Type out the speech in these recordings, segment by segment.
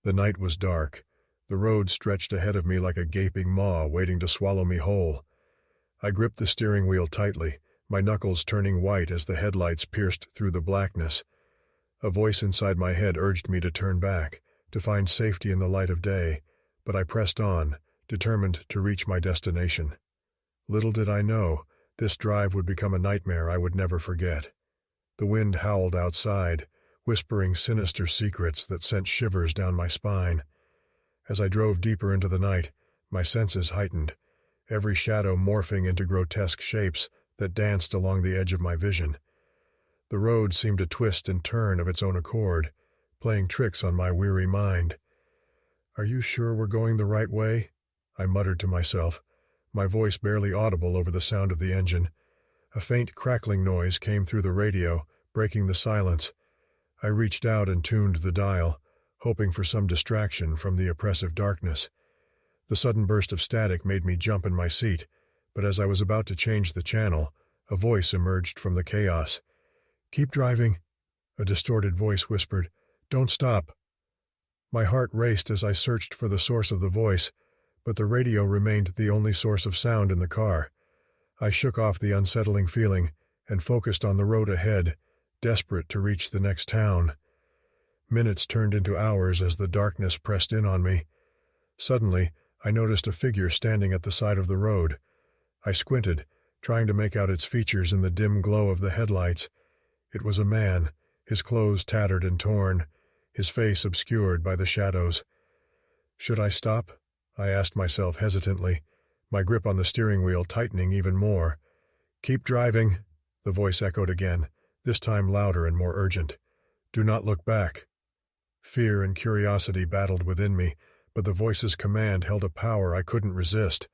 The night was dark. The road stretched ahead of me like a gaping maw waiting to swallow me whole. I gripped the steering wheel tightly, my knuckles turning white as the headlights pierced through the blackness. A voice inside my head urged me to turn back, to find safety in the light of day, but I pressed on, determined to reach my destination. Little did I know, this drive would become a nightmare I would never forget. The wind howled outside, whispering sinister secrets that sent shivers down my spine. As I drove deeper into the night, my senses heightened, every shadow morphing into grotesque shapes that danced along the edge of my vision. The road seemed to twist and turn of its own accord, playing tricks on my weary mind. "Are you sure we're going the right way?" I muttered to myself, my voice barely audible over the sound of the engine. A faint crackling noise came through the radio, breaking the silence. I reached out and tuned the dial, hoping for some distraction from the oppressive darkness. The sudden burst of static made me jump in my seat, but as I was about to change the channel, a voice emerged from the chaos. "Keep driving," a distorted voice whispered. "Don't stop." My heart raced as I searched for the source of the voice, but the radio remained the only source of sound in the car. I shook off the unsettling feeling and focused on the road ahead, desperate to reach the next town. Minutes turned into hours as the darkness pressed in on me. Suddenly, I noticed a figure standing at the side of the road. I squinted, trying to make out its features in the dim glow of the headlights. It was a man, his clothes tattered and torn, his face obscured by the shadows. Should I stop? I asked myself hesitantly, my grip on the steering wheel tightening even more. "Keep driving," the voice echoed again, this time louder and more urgent. "Do not look back." Fear and curiosity battled within me, but the voice's command held a power I couldn't resist.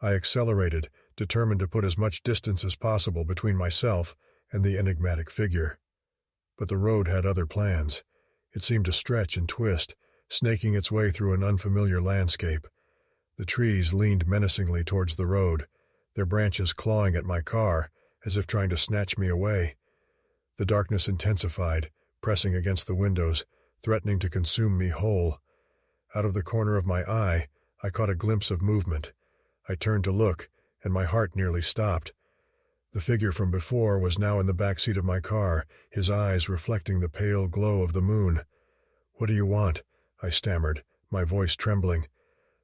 I accelerated, determined to put as much distance as possible between myself and the enigmatic figure. But the road had other plans. It seemed to stretch and twist, snaking its way through an unfamiliar landscape. The trees leaned menacingly towards the road, their branches clawing at my car, as if trying to snatch me away. The darkness intensified, pressing against the windows, threatening to consume me whole. Out of the corner of my eye, I caught a glimpse of movement. I turned to look, and my heart nearly stopped. The figure from before was now in the back seat of my car, his eyes reflecting the pale glow of the moon. "What do you want?" I stammered, my voice trembling.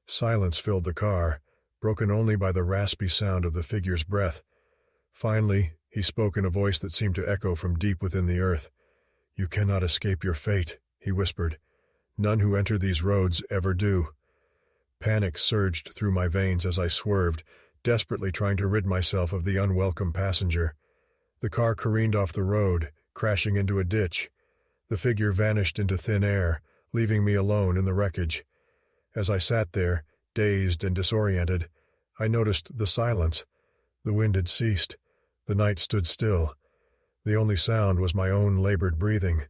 Silence filled the car, broken only by the raspy sound of the figure's breath. Finally, he spoke in a voice that seemed to echo from deep within the earth. "You cannot escape your fate," he whispered. "None who enter these roads ever do." Panic surged through my veins as I swerved, desperately trying to rid myself of the unwelcome passenger. The car careened off the road, crashing into a ditch. The figure vanished into thin air, leaving me alone in the wreckage. As I sat there, dazed and disoriented, I noticed the silence. The wind had ceased. The night stood still. The only sound was my own labored breathing.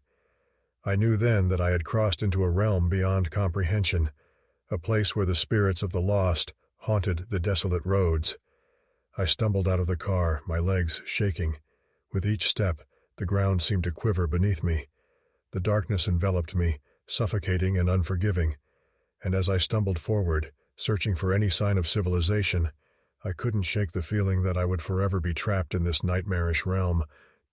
I knew then that I had crossed into a realm beyond comprehension, a place where the spirits of the lost haunted the desolate roads. I stumbled out of the car, my legs shaking. With each step, the ground seemed to quiver beneath me. The darkness enveloped me, suffocating and unforgiving. And as I stumbled forward, searching for any sign of civilization, I couldn't shake the feeling that I would forever be trapped in this nightmarish realm,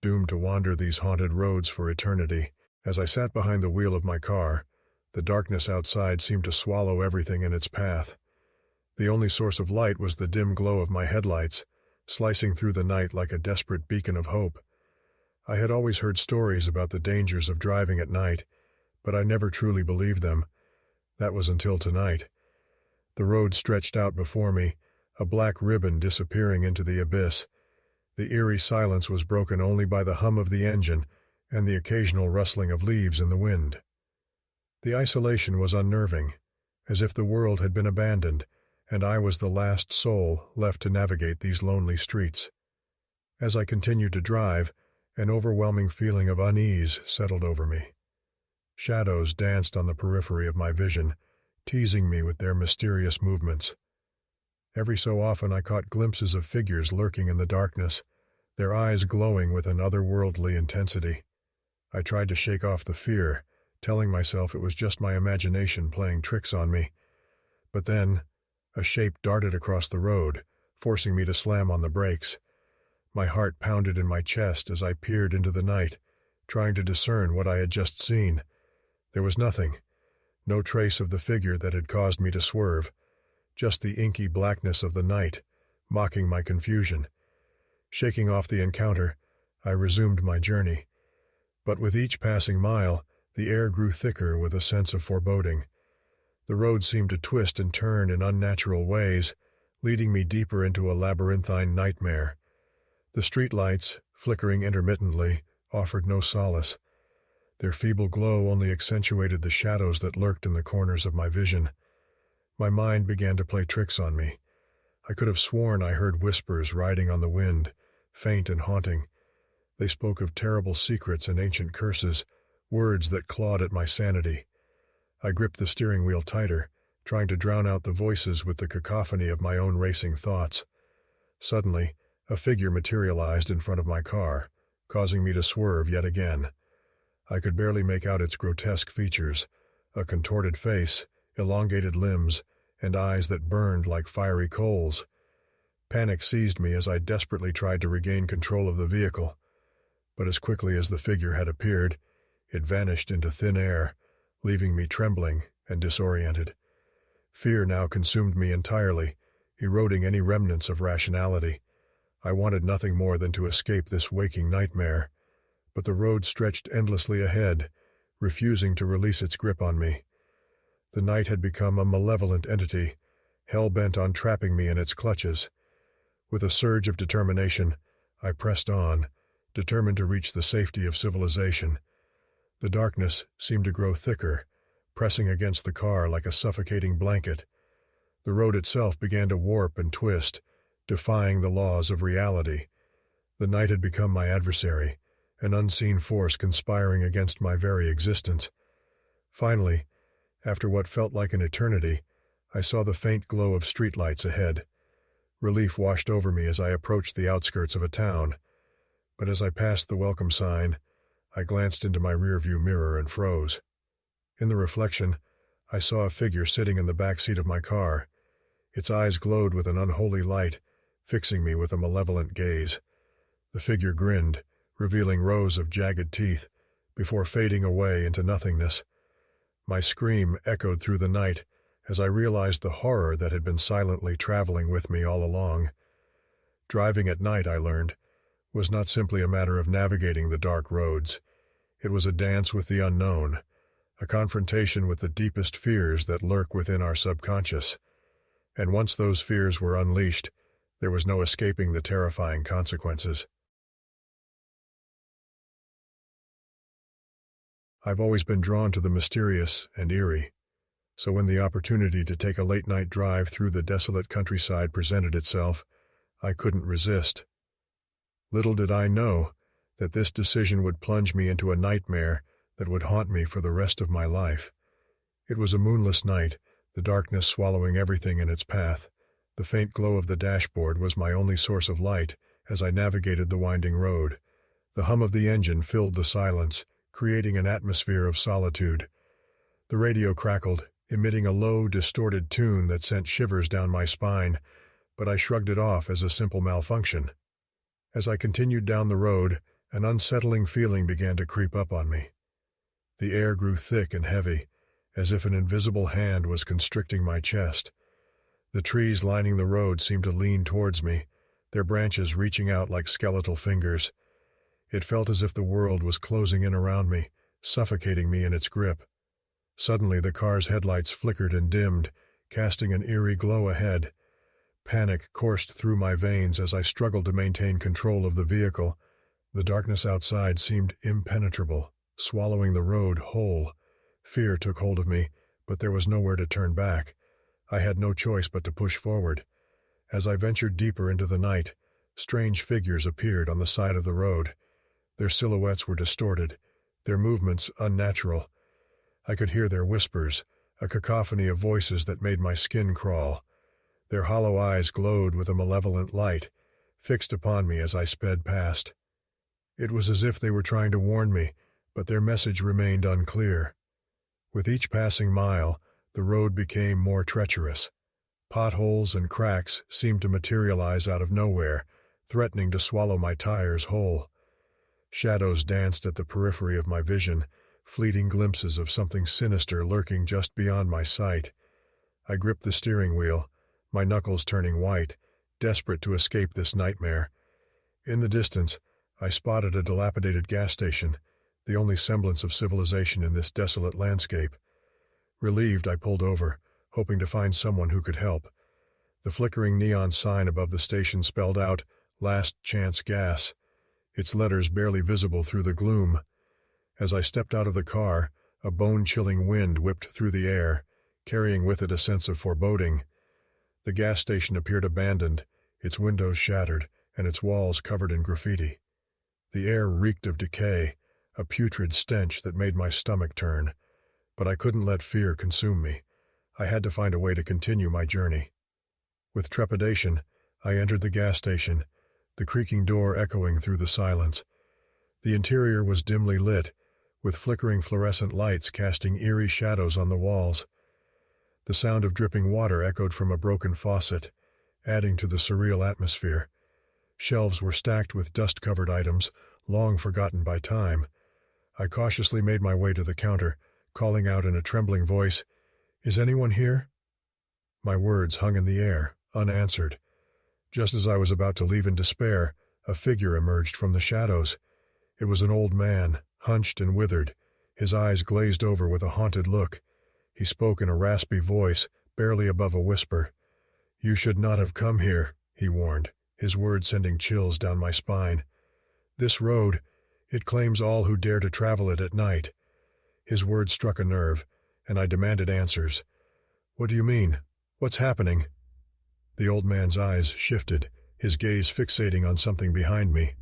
doomed to wander these haunted roads for eternity. As I sat behind the wheel of my car, the darkness outside seemed to swallow everything in its path. The only source of light was the dim glow of my headlights, slicing through the night like a desperate beacon of hope. I had always heard stories about the dangers of driving at night, but I never truly believed them. That was until tonight. The road stretched out before me, a black ribbon disappearing into the abyss. The eerie silence was broken only by the hum of the engine and the occasional rustling of leaves in the wind. The isolation was unnerving, as if the world had been abandoned, and I was the last soul left to navigate these lonely streets. As I continued to drive, an overwhelming feeling of unease settled over me. Shadows danced on the periphery of my vision, teasing me with their mysterious movements. Every so often I caught glimpses of figures lurking in the darkness, their eyes glowing with an otherworldly intensity. I tried to shake off the fear, telling myself it was just my imagination playing tricks on me. But then, a shape darted across the road, forcing me to slam on the brakes. My heart pounded in my chest as I peered into the night, trying to discern what I had just seen. There was nothing, no trace of the figure that had caused me to swerve, just the inky blackness of the night, mocking my confusion. Shaking off the encounter, I resumed my journey. But with each passing mile, the air grew thicker with a sense of foreboding. The road seemed to twist and turn in unnatural ways, leading me deeper into a labyrinthine nightmare. The streetlights, flickering intermittently, offered no solace. Their feeble glow only accentuated the shadows that lurked in the corners of my vision. My mind began to play tricks on me. I could have sworn I heard whispers riding on the wind, faint and haunting. They spoke of terrible secrets and ancient curses, words that clawed at my sanity. I gripped the steering wheel tighter, trying to drown out the voices with the cacophony of my own racing thoughts. Suddenly, a figure materialized in front of my car, causing me to swerve yet again. I could barely make out its grotesque features, a contorted face, elongated limbs, and eyes that burned like fiery coals. Panic seized me as I desperately tried to regain control of the vehicle. But as quickly as the figure had appeared, it vanished into thin air, leaving me trembling and disoriented. Fear now consumed me entirely, eroding any remnants of rationality. I wanted nothing more than to escape this waking nightmare, but the road stretched endlessly ahead, refusing to release its grip on me. The night had become a malevolent entity, hell-bent on trapping me in its clutches. With a surge of determination, I pressed on, determined to reach the safety of civilization. The darkness seemed to grow thicker, pressing against the car like a suffocating blanket. The road itself began to warp and twist, defying the laws of reality. The night had become my adversary, an unseen force conspiring against my very existence. Finally, after what felt like an eternity, I saw the faint glow of streetlights ahead. Relief washed over me as I approached the outskirts of a town. But as I passed the welcome sign, I glanced into my rearview mirror and froze. In the reflection, I saw a figure sitting in the back seat of my car. Its eyes glowed with an unholy light, fixing me with a malevolent gaze. The figure grinned, revealing rows of jagged teeth, before fading away into nothingness. My scream echoed through the night as I realized the horror that had been silently traveling with me all along. Driving at night, I learned, was not simply a matter of navigating the dark roads. It was a dance with the unknown, a confrontation with the deepest fears that lurk within our subconscious. And once those fears were unleashed, there was no escaping the terrifying consequences. I've always been drawn to the mysterious and eerie, so when the opportunity to take a late-night drive through the desolate countryside presented itself, I couldn't resist. Little did I know that this decision would plunge me into a nightmare that would haunt me for the rest of my life. It was a moonless night, the darkness swallowing everything in its path. The faint glow of the dashboard was my only source of light as I navigated the winding road. The hum of the engine filled the silence, creating an atmosphere of solitude. The radio crackled, emitting a low, distorted tune that sent shivers down my spine, but I shrugged it off as a simple malfunction. As I continued down the road, an unsettling feeling began to creep up on me. The air grew thick and heavy, as if an invisible hand was constricting my chest. The trees lining the road seemed to lean towards me, their branches reaching out like skeletal fingers. It felt as if the world was closing in around me, suffocating me in its grip. Suddenly the car's headlights flickered and dimmed, casting an eerie glow ahead. Panic coursed through my veins as I struggled to maintain control of the vehicle. The darkness outside seemed impenetrable, swallowing the road whole. Fear took hold of me, but there was nowhere to turn back. I had no choice but to push forward. As I ventured deeper into the night, strange figures appeared on the side of the road. Their silhouettes were distorted, their movements unnatural. I could hear their whispers, a cacophony of voices that made my skin crawl. Their hollow eyes glowed with a malevolent light, fixed upon me as I sped past. It was as if they were trying to warn me, but their message remained unclear. With each passing mile, the road became more treacherous. Potholes and cracks seemed to materialize out of nowhere, threatening to swallow my tires whole. Shadows danced at the periphery of my vision, fleeting glimpses of something sinister lurking just beyond my sight. I gripped the steering wheel, my knuckles turning white, desperate to escape this nightmare. In the distance, I spotted a dilapidated gas station, the only semblance of civilization in this desolate landscape. Relieved, I pulled over, hoping to find someone who could help. The flickering neon sign above the station spelled out, "Last Chance Gas," its letters barely visible through the gloom. As I stepped out of the car, a bone-chilling wind whipped through the air, carrying with it a sense of foreboding. The gas station appeared abandoned, its windows shattered, and its walls covered in graffiti. The air reeked of decay, a putrid stench that made my stomach turn. But I couldn't let fear consume me. I had to find a way to continue my journey. With trepidation, I entered the gas station, the creaking door echoing through the silence. The interior was dimly lit, with flickering fluorescent lights casting eerie shadows on the walls. The sound of dripping water echoed from a broken faucet, adding to the surreal atmosphere. Shelves were stacked with dust-covered items, long forgotten by time. I cautiously made my way to the counter, calling out in a trembling voice, "Is anyone here?" My words hung in the air, unanswered. Just as I was about to leave in despair, a figure emerged from the shadows. It was an old man, hunched and withered, his eyes glazed over with a haunted look. He spoke in a raspy voice, barely above a whisper. "You should not have come here," he warned, his words sending chills down my spine. "This road, it claims all who dare to travel it at night." His words struck a nerve, and I demanded answers. "What do you mean? What's happening?" The old man's eyes shifted, his gaze fixating on something behind me.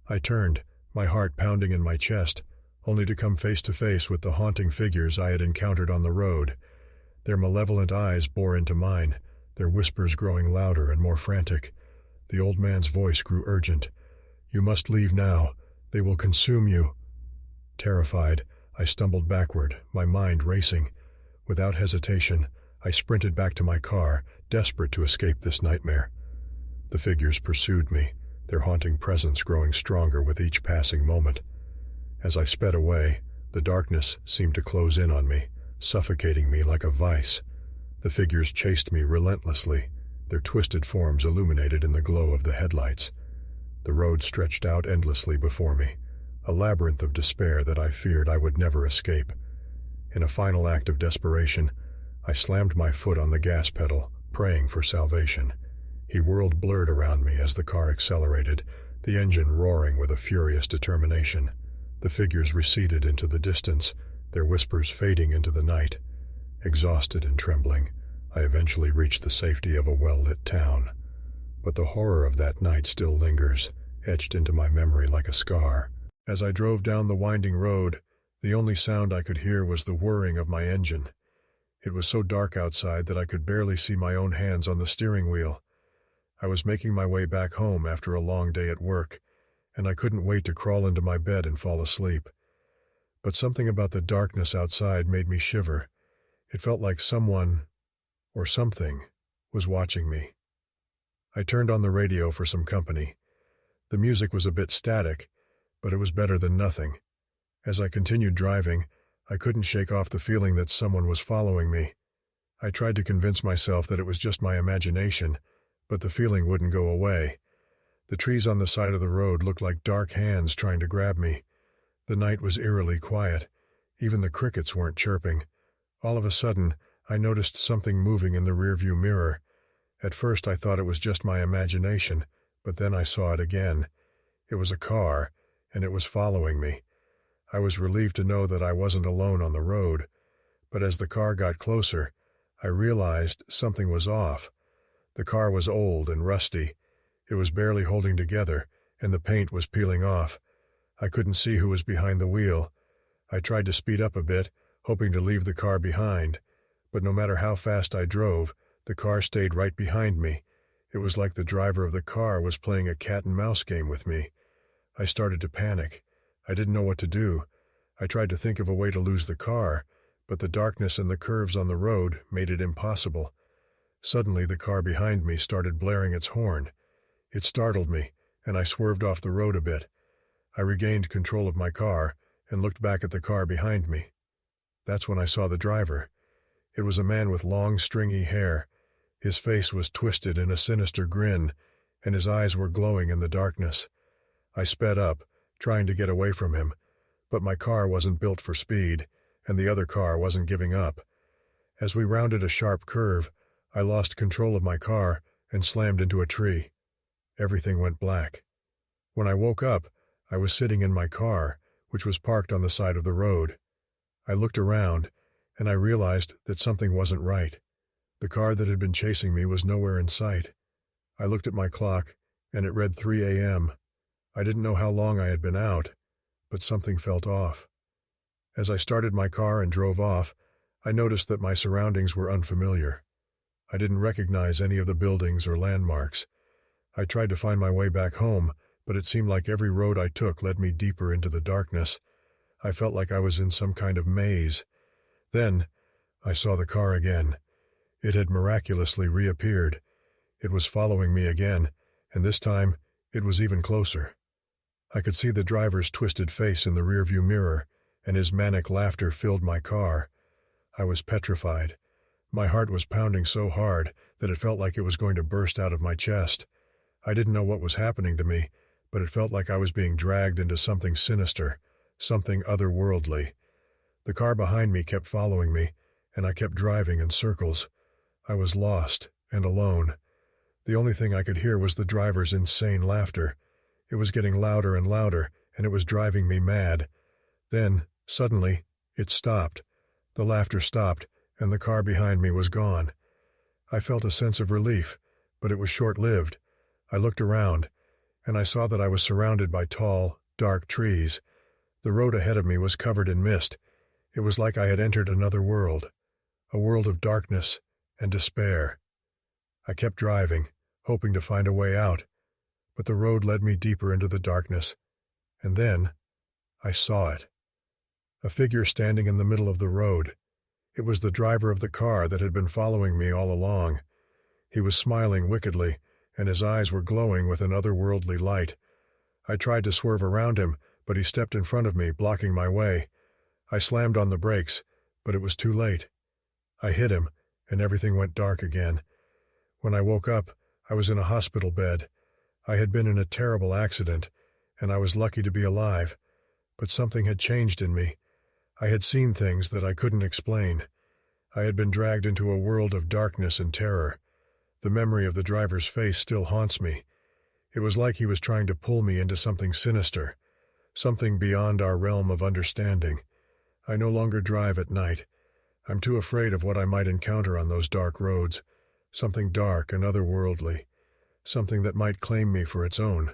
I turned, my heart pounding in my chest, only to come face to face with the haunting figures I had encountered on the road. Their malevolent eyes bore into mine, their whispers growing louder and more frantic. The old man's voice grew urgent. "You must leave now. They will consume you." Terrified, I stumbled backward, my mind racing. Without hesitation, I sprinted back to my car, desperate to escape this nightmare. The figures pursued me, their haunting presence growing stronger with each passing moment. As I sped away, the darkness seemed to close in on me, suffocating me like a vice. The figures chased me relentlessly, their twisted forms illuminated in the glow of the headlights. The road stretched out endlessly before me, a labyrinth of despair that I feared I would never escape. In a final act of desperation, I slammed my foot on the gas pedal, praying for salvation. He whirled blurred around me as the car accelerated, the engine roaring with a furious determination. The figures receded into the distance, their whispers fading into the night. Exhausted and trembling, I eventually reached the safety of a well-lit town. But the horror of that night still lingers, etched into my memory like a scar. As I drove down the winding road, the only sound I could hear was the whirring of my engine. It was so dark outside that I could barely see my own hands on the steering wheel. I was making my way back home after a long day at work, and I couldn't wait to crawl into my bed and fall asleep. But something about the darkness outside made me shiver. It felt like someone, or something, was watching me. I turned on the radio for some company. The music was a bit static, but it was better than nothing. As I continued driving, I couldn't shake off the feeling that someone was following me. I tried to convince myself that it was just my imagination, but the feeling wouldn't go away. The trees on the side of the road looked like dark hands trying to grab me. The night was eerily quiet. Even the crickets weren't chirping. All of a sudden, I noticed something moving in the rearview mirror. At first I thought it was just my imagination, but then I saw it again. It was a car, and it was following me. I was relieved to know that I wasn't alone on the road, but as the car got closer, I realized something was off. The car was old and rusty. It was barely holding together, and the paint was peeling off. I couldn't see who was behind the wheel. I tried to speed up a bit, hoping to leave the car behind, but no matter how fast I drove, the car stayed right behind me. It was like the driver of the car was playing a cat-and-mouse game with me. I started to panic. I didn't know what to do. I tried to think of a way to lose the car, but the darkness and the curves on the road made it impossible. Suddenly, the car behind me started blaring its horn. It startled me, and I swerved off the road a bit. I regained control of my car and looked back at the car behind me. That's when I saw the driver. It was a man with long, stringy hair. His face was twisted in a sinister grin, and his eyes were glowing in the darkness. I sped up, trying to get away from him, but my car wasn't built for speed, and the other car wasn't giving up. As we rounded a sharp curve, I lost control of my car and slammed into a tree. Everything went black. When I woke up, I was sitting in my car, which was parked on the side of the road. I looked around, and I realized that something wasn't right. The car that had been chasing me was nowhere in sight. I looked at my clock, and it read 3 a.m. I didn't know how long I had been out, but something felt off. As I started my car and drove off, I noticed that my surroundings were unfamiliar. I didn't recognize any of the buildings or landmarks. I tried to find my way back home, but it seemed like every road I took led me deeper into the darkness. I felt like I was in some kind of maze. Then, I saw the car again. It had miraculously reappeared. It was following me again, and this time, it was even closer. I could see the driver's twisted face in the rearview mirror, and his manic laughter filled my car. I was petrified. My heart was pounding so hard that it felt like it was going to burst out of my chest. I didn't know what was happening to me, but it felt like I was being dragged into something sinister, something otherworldly. The car behind me kept following me, and I kept driving in circles. I was lost and alone. The only thing I could hear was the driver's insane laughter. It was getting louder and louder, and it was driving me mad. Then, suddenly, it stopped. The laughter stopped, and the car behind me was gone. I felt a sense of relief, but it was short-lived. I looked around, and I saw that I was surrounded by tall, dark trees. The road ahead of me was covered in mist. It was like I had entered another world, a world of darkness and despair. I kept driving, hoping to find a way out, but the road led me deeper into the darkness, and then I saw it. A figure standing in the middle of the road. It was the driver of the car that had been following me all along. He was smiling wickedly, and his eyes were glowing with an otherworldly light. I tried to swerve around him, but he stepped in front of me, blocking my way. I slammed on the brakes, but it was too late. I hit him, and everything went dark again. When I woke up, I was in a hospital bed. I had been in a terrible accident, and I was lucky to be alive. But something had changed in me. I had seen things that I couldn't explain. I had been dragged into a world of darkness and terror. The memory of the driver's face still haunts me. It was like he was trying to pull me into something sinister, something beyond our realm of understanding. I no longer drive at night. I'm too afraid of what I might encounter on those dark roads, something dark and otherworldly, something that might claim me for its own.